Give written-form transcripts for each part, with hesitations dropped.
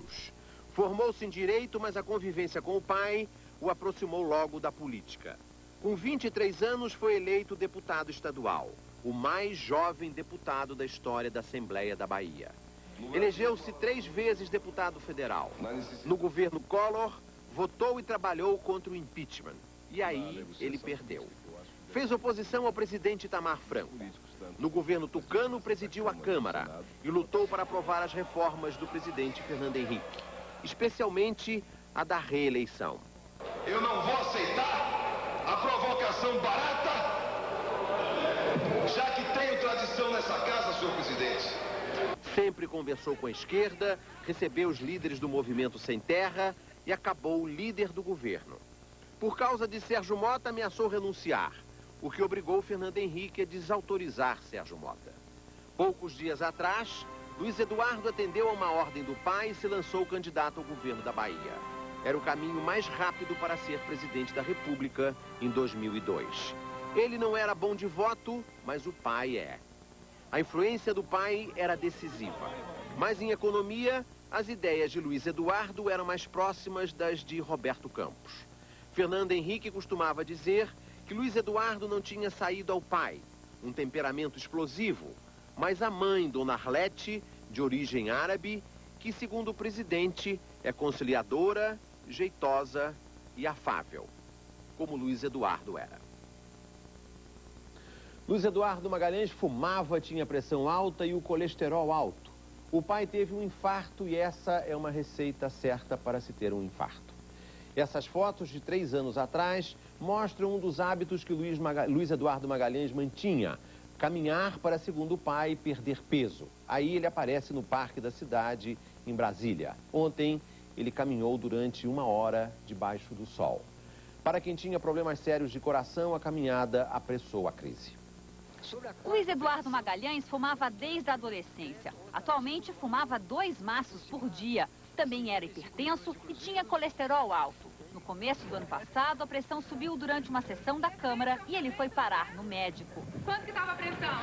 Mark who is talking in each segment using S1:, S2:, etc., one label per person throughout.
S1: anos. Formou-se em Direito, mas a convivência com o pai o aproximou logo da política. Com 23 anos, foi eleito deputado estadual, o mais jovem deputado da história da Assembleia da Bahia. Elegeu-se 3 vezes deputado federal. No governo Collor, votou e trabalhou contra o impeachment. E aí, ele perdeu. Fez oposição ao presidente Itamar Franco. No governo tucano, presidiu a Câmara e lutou para aprovar as reformas do presidente Fernando Henrique, especialmente a da reeleição.
S2: Eu não vou aceitar a provocação barata, já que tenho tradição nessa casa, senhor presidente.
S1: Sempre conversou com a esquerda, recebeu os líderes do movimento Sem Terra e acabou líder do governo. Por causa de Sérgio Mota, ameaçou renunciar, o que obrigou Fernando Henrique a desautorizar Sérgio Mota. Poucos dias atrás, Luiz Eduardo atendeu a uma ordem do pai e se lançou candidato ao governo da Bahia. Era o caminho mais rápido para ser presidente da República em 2002. Ele não era bom de voto, mas o pai é. A influência do pai era decisiva. Mas em economia, as ideias de Luiz Eduardo eram mais próximas das de Roberto Campos. Fernando Henrique costumava dizer que Luiz Eduardo não tinha saído ao pai, um temperamento explosivo, mas a mãe, Dona Arlete, de origem árabe, que, segundo o presidente, é conciliadora, jeitosa e afável, como Luiz Eduardo era. Luiz Eduardo Magalhães fumava, tinha pressão alta e o colesterol alto. O pai teve um infarto e essa é uma receita certa para se ter um infarto. Essas fotos de 3 anos atrás mostram um dos hábitos que Luiz Eduardo Magalhães mantinha: caminhar para, segundo o pai, perder peso. Aí ele aparece no Parque da Cidade, em Brasília. Ontem, ele caminhou durante 1 hora debaixo do sol. Para quem tinha problemas sérios de coração, a caminhada apressou a crise.
S3: Luiz Eduardo Magalhães fumava desde a adolescência. Atualmente, fumava 2 maços por dia. Também era hipertenso e tinha colesterol alto. No começo do ano passado, a pressão subiu durante uma sessão da Câmara e ele foi parar no médico.
S4: Quanto que estava a pressão?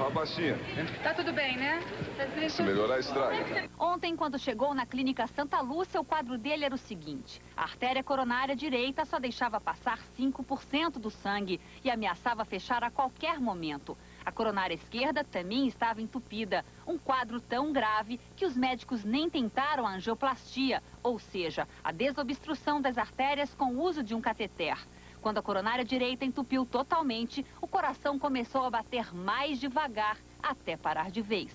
S2: Ó, baixinha.
S4: Tá tudo bem, né?
S2: Se melhorar, estraga.
S3: Ontem, quando chegou na clínica Santa Lúcia, o quadro dele era o seguinte: a artéria coronária direita só deixava passar 5% do sangue e ameaçava fechar a qualquer momento. A coronária esquerda também estava entupida, um quadro tão grave que os médicos nem tentaram a angioplastia, ou seja, a desobstrução das artérias com o uso de um cateter. Quando a coronária direita entupiu totalmente, o coração começou a bater mais devagar até parar de vez.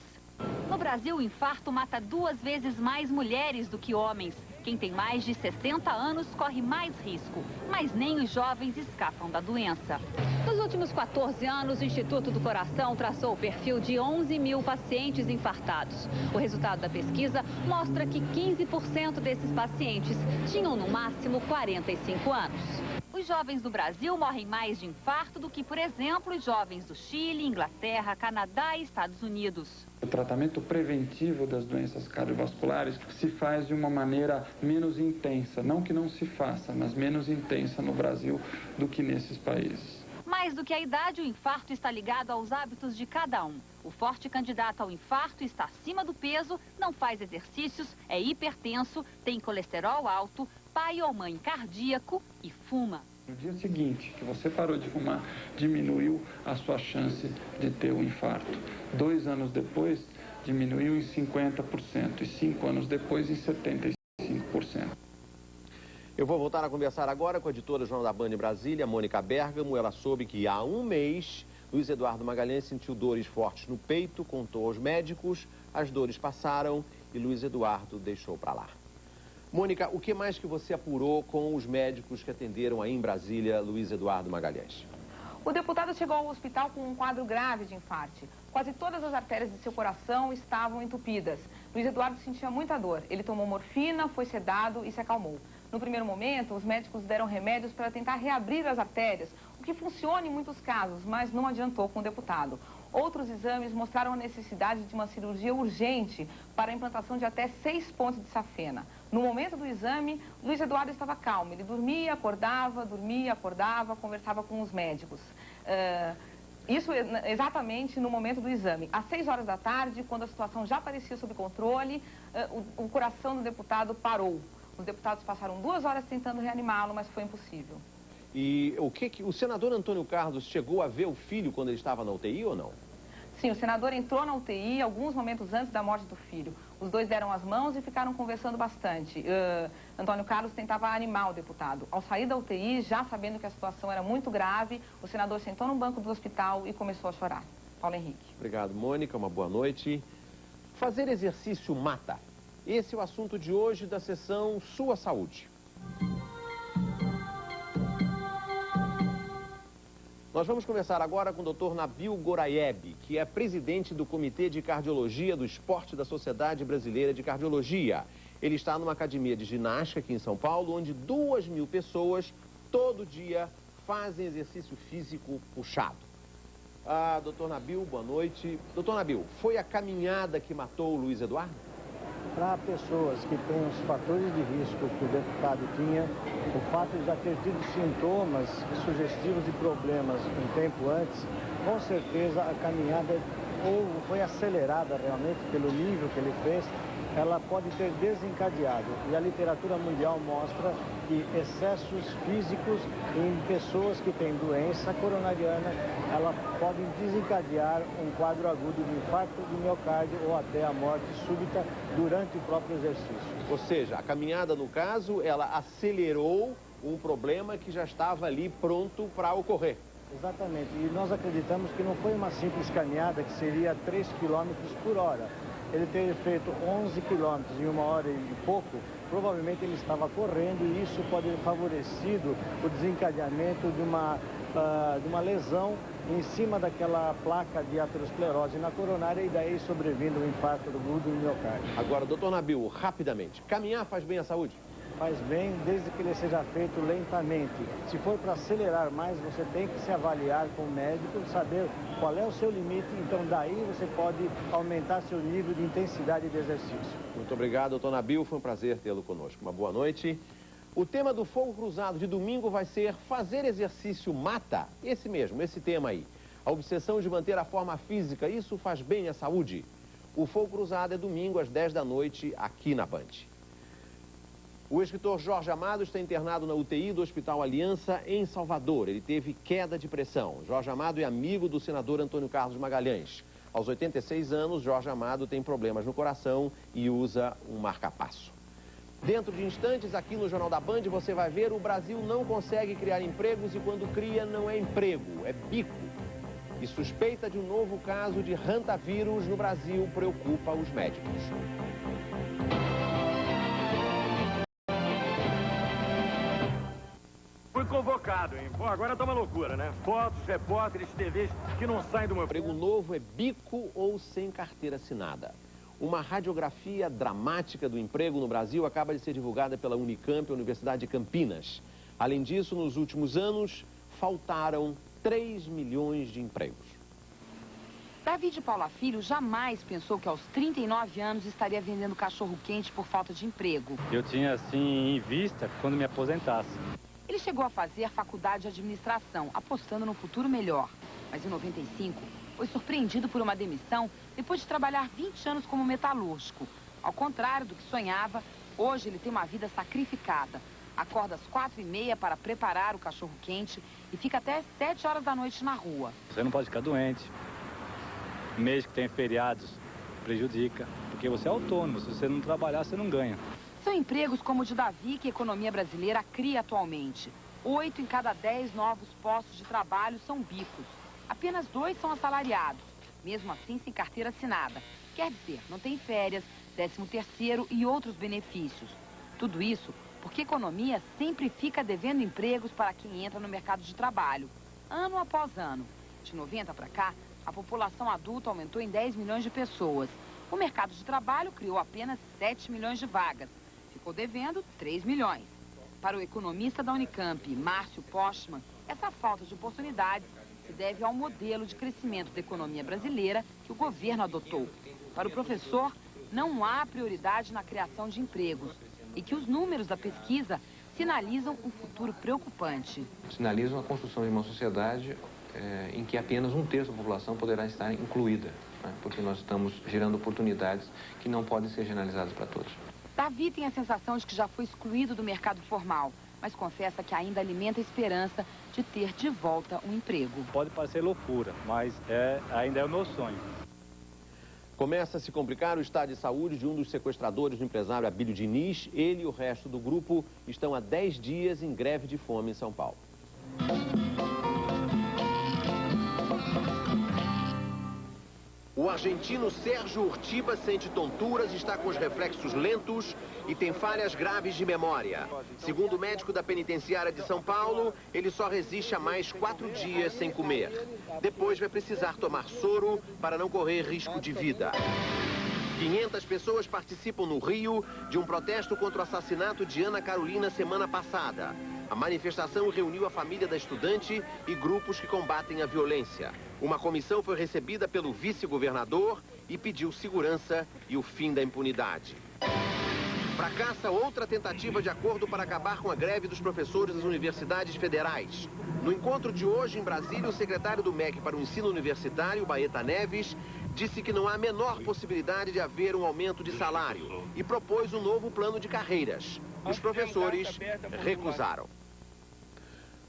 S3: No Brasil, o infarto mata 2 vezes mais mulheres do que homens. Quem tem mais de 60 anos corre mais risco, mas nem os jovens escapam da doença. Nos últimos 14 anos, o Instituto do Coração traçou o perfil de 11 mil pacientes infartados. O resultado da pesquisa mostra que 15% desses pacientes tinham no máximo 45 anos. Os jovens do Brasil morrem mais de infarto do que, por exemplo, os jovens do Chile, Inglaterra, Canadá e Estados Unidos.
S5: O tratamento preventivo das doenças cardiovasculares se faz de uma maneira menos intensa, não que não se faça, mas menos intensa no Brasil do que nesses países.
S3: Mais do que a idade, o infarto está ligado aos hábitos de cada um. O forte candidato ao infarto está acima do peso, não faz exercícios, é hipertenso, tem colesterol alto, pai ou mãe cardíaco e fuma.
S5: No dia seguinte que você parou de fumar, diminuiu a sua chance de ter um infarto. 2 anos depois, diminuiu em 50% e 5 anos depois em 75%.
S1: Eu vou voltar a conversar agora com a editora Jornal da Band em Brasília, Mônica Bergamo. Ela soube que há 1 mês, Luiz Eduardo Magalhães sentiu dores fortes no peito, contou aos médicos, as dores passaram e Luiz Eduardo deixou para lá. Mônica, o que mais que você apurou com os médicos que atenderam aí em Brasília Luiz Eduardo Magalhães?
S6: O deputado chegou ao hospital com um quadro grave de infarto. Quase todas as artérias de seu coração estavam entupidas. Luiz Eduardo sentia muita dor. Ele tomou morfina, foi sedado e se acalmou. No primeiro momento, os médicos deram remédios para tentar reabrir as artérias, o que funciona em muitos casos, mas não adiantou com o deputado. Outros exames mostraram a necessidade de uma cirurgia urgente para a implantação de até 6 pontos de safena. No momento do exame, Luiz Eduardo estava calmo. Ele dormia, acordava, conversava com os médicos. Isso exatamente no momento do exame. Às 6 horas da tarde, quando a situação já parecia sob controle, o coração do deputado parou. Os deputados passaram 2 horas tentando reanimá-lo, mas foi impossível.
S1: E o senador Antônio Carlos chegou a ver o filho quando ele estava na UTI ou não?
S6: Sim, o senador entrou na UTI alguns momentos antes da morte do filho. Os dois deram as mãos e ficaram conversando bastante. Antônio Carlos tentava animar o deputado. Ao sair da UTI, já sabendo que a situação era muito grave, o senador sentou no banco do hospital e começou a chorar. Paulo Henrique.
S1: Obrigado, Mônica. Uma boa noite. Fazer exercício mata. Esse é o assunto de hoje da sessão Sua Saúde. Nós vamos conversar agora com o Dr. Nabil Goraieb, que é presidente do Comitê de Cardiologia do Esporte da Sociedade Brasileira de Cardiologia. Ele está numa academia de ginástica aqui em São Paulo, onde 2.000 pessoas todo dia fazem exercício físico puxado. Dr. Nabil, boa noite. Dr. Nabil, foi a caminhada que matou o Luiz Eduardo?
S7: Para pessoas que têm os fatores de risco que o deputado tinha, o fato de já ter tido sintomas sugestivos de problemas um tempo antes, com certeza a caminhada ou foi acelerada realmente pelo nível que ele fez, ela pode ter desencadeado. E a literatura mundial mostra que excessos físicos em pessoas que têm doença coronariana, ela podem desencadear um quadro agudo de infarto de miocárdio ou até a morte súbita durante o próprio exercício.
S1: Ou seja, a caminhada, no caso, ela acelerou um problema que já estava ali pronto para ocorrer.
S7: Exatamente. E nós acreditamos que não foi uma simples caminhada que seria 3 km por hora. Ele ter feito 11 quilômetros em 1 hora e pouco, provavelmente ele estava correndo e isso pode ter favorecido o desencadeamento de uma lesão em cima daquela placa de aterosclerose na coronária e daí sobrevindo um infarto agudo do miocárdio.
S1: Agora, doutor Nabil, rapidamente, caminhar faz bem à saúde?
S7: Faz bem desde que ele seja feito lentamente. Se for para acelerar mais, você tem que se avaliar com o médico, saber qual é o seu limite, então daí você pode aumentar seu nível de intensidade de exercício.
S1: Muito obrigado, doutor Nabil, foi um prazer tê-lo conosco. Uma boa noite. O tema do Fogo Cruzado de domingo vai ser fazer exercício mata? Esse mesmo, esse tema aí. A obsessão de manter a forma física, isso faz bem à saúde? O Fogo Cruzado é domingo às 10 da noite aqui na Band. O escritor Jorge Amado está internado na UTI do Hospital Aliança, em Salvador. Ele teve queda de pressão. Jorge Amado é amigo do senador Antônio Carlos Magalhães. Aos 86 anos, Jorge Amado tem problemas no coração e usa um marca-passo. Dentro de instantes, aqui no Jornal da Band, você vai ver: o Brasil não consegue criar empregos e quando cria não é emprego, é bico. E suspeita de um novo caso de hantavírus no Brasil preocupa os médicos.
S8: Fui convocado, hein? Pô, agora tá uma loucura, né? Fotos, repórteres, TVs que não saem do meu...
S1: Emprego novo é bico ou sem carteira assinada. Uma radiografia dramática do emprego no Brasil acaba de ser divulgada pela Unicamp, a Universidade de Campinas. Além disso, nos últimos anos, faltaram 3 milhões de empregos.
S3: Davi de Paula Filho jamais pensou que aos 39 anos estaria vendendo cachorro-quente por falta de emprego.
S9: Eu tinha, assim, em vista quando me aposentasse.
S3: Ele chegou a fazer faculdade de administração, apostando no futuro melhor. Mas em 95, foi surpreendido por uma demissão depois de trabalhar 20 anos como metalúrgico. Ao contrário do que sonhava, hoje ele tem uma vida sacrificada. Acorda às 4h30 para preparar o cachorro-quente e fica até às 7 horas da noite na rua.
S9: Você não pode ficar doente. Mês que tem feriados prejudica, porque você é autônomo. Se você não trabalhar, você não ganha.
S3: São empregos como o de Davi que a economia brasileira cria atualmente. 8 em cada 10 novos postos de trabalho são bicos. Apenas 2 são assalariados, mesmo assim sem carteira assinada. Quer dizer, não tem férias, 13º e outros benefícios. Tudo isso porque a economia sempre fica devendo empregos para quem entra no mercado de trabalho, ano após ano. De 90 para cá, a população adulta aumentou em 10 milhões de pessoas. O mercado de trabalho criou apenas 7 milhões de vagas. Ficou devendo 3 milhões. Para o economista da Unicamp, Márcio Postman, essa falta de oportunidades se deve ao modelo de crescimento da economia brasileira que o governo adotou. Para o professor, não há prioridade na criação de empregos e que os números da pesquisa sinalizam um futuro preocupante.
S10: Sinalizam a construção de uma sociedade em que apenas 1/3 da população poderá estar incluída, né? Porque nós estamos gerando oportunidades que não podem ser generalizadas para todos.
S11: Davi tem a sensação de que já foi excluído do mercado formal, mas confessa que ainda alimenta a esperança de ter de volta um emprego.
S9: Pode parecer loucura, mas ainda é o meu sonho.
S1: Começa a se complicar o estado de saúde de um dos sequestradores do empresário Abílio Diniz. Ele e o resto do grupo estão há 10 dias em greve de fome em São Paulo. O argentino Sérgio Urtiba sente tonturas, está com os reflexos lentos e tem falhas graves de memória. Segundo o médico da penitenciária de São Paulo, ele só resiste a mais 4 dias sem comer. Depois vai precisar tomar soro para não correr risco de vida. 500 pessoas participam no Rio de um protesto contra o assassinato de Ana Carolina semana passada. A manifestação reuniu a família da estudante e grupos que combatem a violência. Uma comissão foi recebida pelo vice-governador e pediu segurança e o fim da impunidade. Fracassa outra tentativa de acordo para acabar com a greve dos professores das universidades federais. No encontro de hoje em Brasília, o secretário do MEC para o ensino universitário, Baeta Neves, disse que não há a menor possibilidade de haver um aumento de salário e propôs um novo plano de carreiras. Os professores recusaram.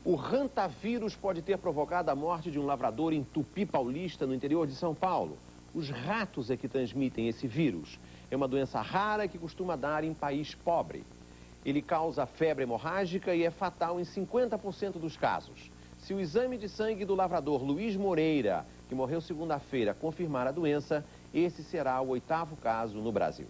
S1: O rantavírus pode ter provocado a morte de um lavrador em Tupi Paulista, no interior de São Paulo. Os ratos é que transmitem esse vírus. É uma doença rara que costuma dar em país pobre. Ele causa febre hemorrágica e é fatal em 50% dos casos. Se o exame de sangue do lavrador Luiz Moreira, que morreu segunda-feira, confirmar a doença, esse será o 8º caso no Brasil.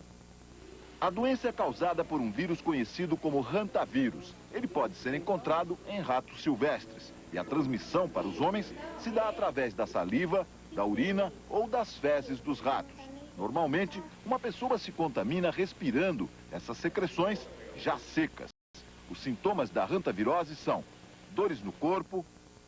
S12: A doença é causada por um vírus conhecido como rantavírus. Ele pode ser encontrado em ratos silvestres e a transmissão para os homens se dá através da saliva, da urina ou das fezes dos ratos. Normalmente, uma pessoa se contamina respirando essas secreções já secas. Os sintomas da rantavirose são dores no corpo,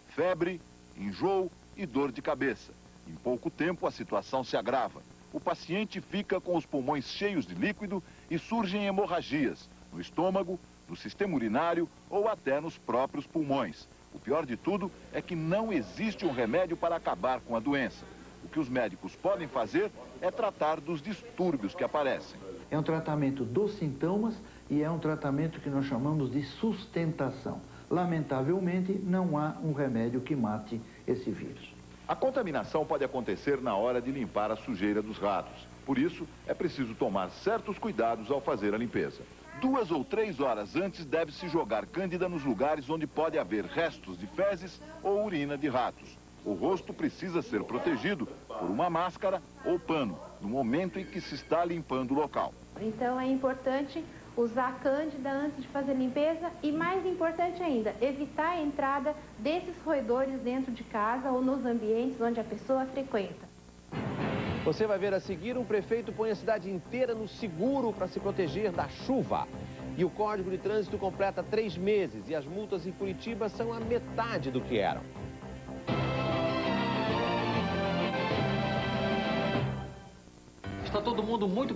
S12: febre, enjoo e dor de cabeça. Em pouco tempo, a situação se agrava. O paciente fica com os pulmões cheios de líquido e surgem hemorragias no estômago, no sistema urinário ou até nos próprios pulmões. O pior de tudo é que não existe um remédio para acabar com a doença. O que os médicos podem fazer é tratar dos distúrbios que aparecem.
S13: É um tratamento dos sintomas e é um tratamento que nós chamamos de sustentação. Lamentavelmente, não há um remédio que mate esse vírus.
S12: A contaminação pode acontecer na hora de limpar a sujeira dos ratos. Por isso, é preciso tomar certos cuidados ao fazer a limpeza. 2 ou 3 horas antes deve-se jogar cândida nos lugares onde pode haver restos de fezes ou urina de ratos. O rosto precisa ser protegido por uma máscara ou pano, no momento em que se está limpando o local.
S14: Então é importante usar cândida antes de fazer a limpeza e, mais importante ainda, evitar a entrada desses roedores dentro de casa ou nos ambientes onde a pessoa frequenta.
S1: Você vai ver a seguir, um prefeito põe a cidade inteira no seguro para se proteger da chuva. E o Código de Trânsito completa 3 meses e as multas em Curitiba são a metade do que eram.
S15: Está todo mundo muito